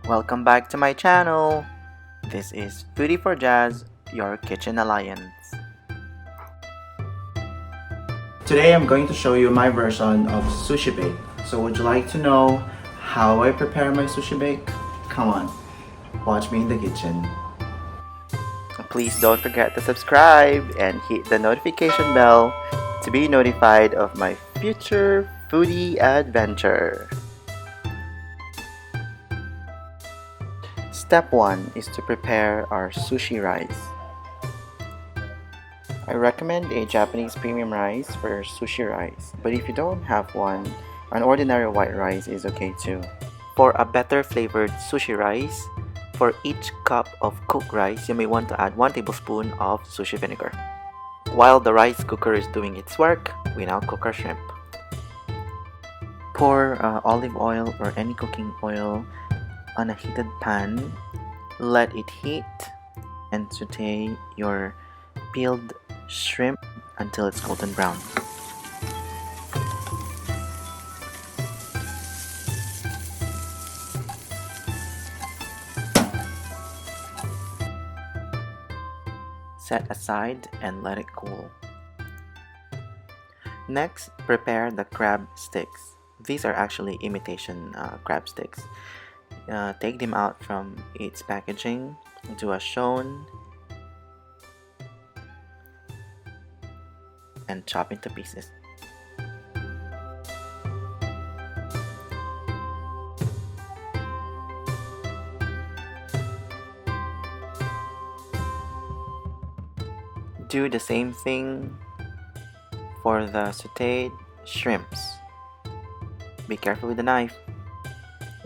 Welcome back to my channel. This is foodie4jaz, your kitchen alliance. Today I'm going to show you my version of Sushi Bake. So would you like to know how I prepare my Sushi Bake? Come on, watch me in the kitchen. Please don't forget to subscribe and hit the notification bell to be notified of my future foodie adventure. Step 1 is to prepare our sushi rice. I recommend a Japanese premium rice for sushi rice, but if you don't have one, an ordinary white rice is okay too. For a better flavored sushi rice, for each cup of cooked rice, you may want to add 1 tablespoon of sushi vinegar. While the rice cooker is doing its work, we now cook our shrimp. Pour olive oil or any cooking oil on a heated pan, let it heat, and saute your peeled shrimp until it's golden brown. Set aside and let it cool. Next, prepare the crab sticks. These are actually imitation crab sticks. Take them out from its packaging, do a shown, and chop into pieces. Do the same thing for the sautéed shrimps. Be careful with the knife.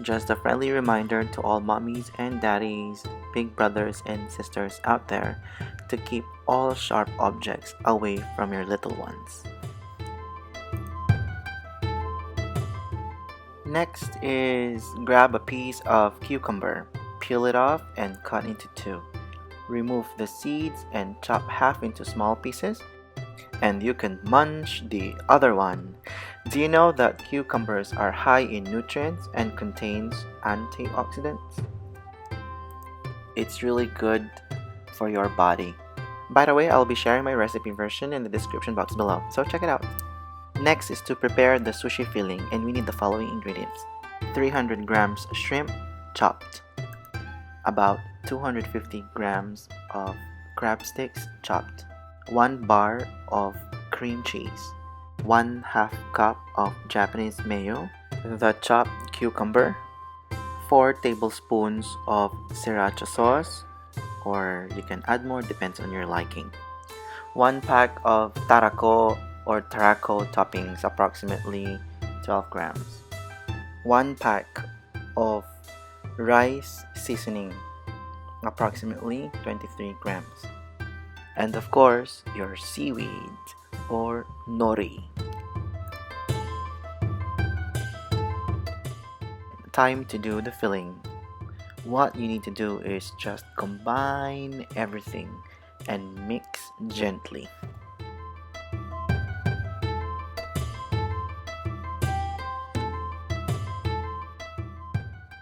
Just a friendly reminder to all mommies and daddies, big brothers and sisters out there to keep all sharp objects away from your little ones. Next is grab a piece of cucumber, peel it off and cut into 2. Remove the seeds and chop half into small pieces, and you can munch the other one. Do you know that cucumbers are high in nutrients and contains antioxidants? It's really good for your body. By the way, I'll be sharing my recipe version in the description box below, so check it out. Next is to prepare the sushi filling, and we need the following ingredients: 300 grams shrimp chopped, about 250 grams of crab sticks chopped, 1 bar of cream cheese, 1/2 cup of Japanese mayo, the chopped cucumber, 4 tablespoons of Sriracha sauce, or you can add more, depends on your liking, 1 pack of Tarako or Tarako toppings, approximately 12 grams, 1 pack of rice seasoning, approximately 23 grams, and of course your seaweed or Nori. Time to do the filling. What you need to do is just combine everything and mix gently.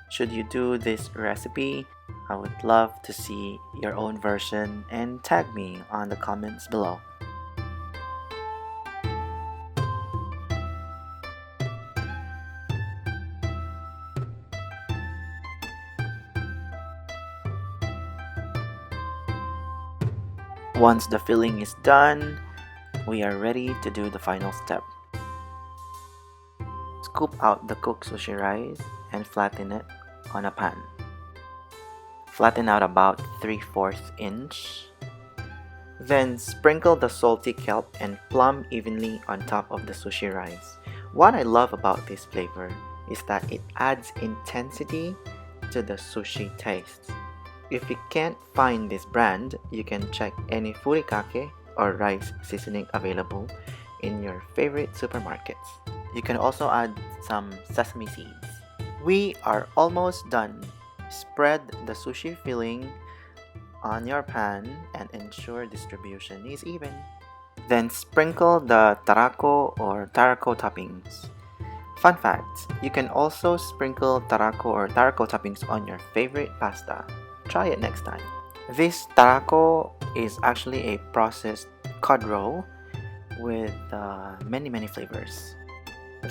Should you do this recipe, I would love to see your own version and tag me on the comments below. Once the filling is done, we are ready to do the final step. Scoop out the cooked sushi rice and flatten it on a pan. Flatten out about 3/4 inch. Then sprinkle the salty kelp and plum evenly on top of the sushi rice. What I love about this flavor is that it adds intensity to the sushi taste. If you can't find this brand, you can check any furikake or rice seasoning available in your favorite supermarkets. You can also add some sesame seeds. We are almost done. Spread the sushi filling on your pan and ensure distribution is even. Then sprinkle the Tarako or Tarako toppings. Fun fact, you can also sprinkle Tarako or Tarako toppings on your favorite pasta. Try it next time. This Tarako is actually a processed cod roe with many flavors.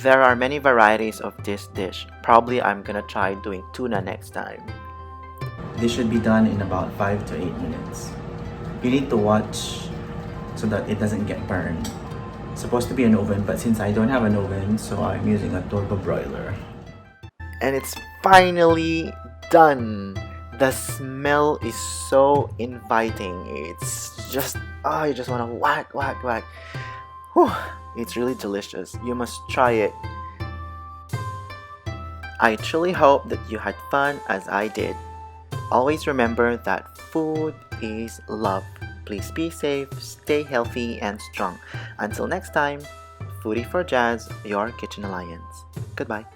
There are many varieties of this dish. Probably I'm gonna try doing tuna next time. This should be done in about 5 to 8 minutes. You need to watch so that it doesn't get burned. It's supposed to be an oven, but since I don't have an oven, so I'm using a turbo broiler. And it's finally done! The smell is so inviting. It's just, you just wanna whack. Whew, it's really delicious. You must try it. I truly hope that you had fun as I did. Always remember that food is love. Please be safe, stay healthy and strong. Until next time, Foodie4jaz, your kitchen alliance. Goodbye.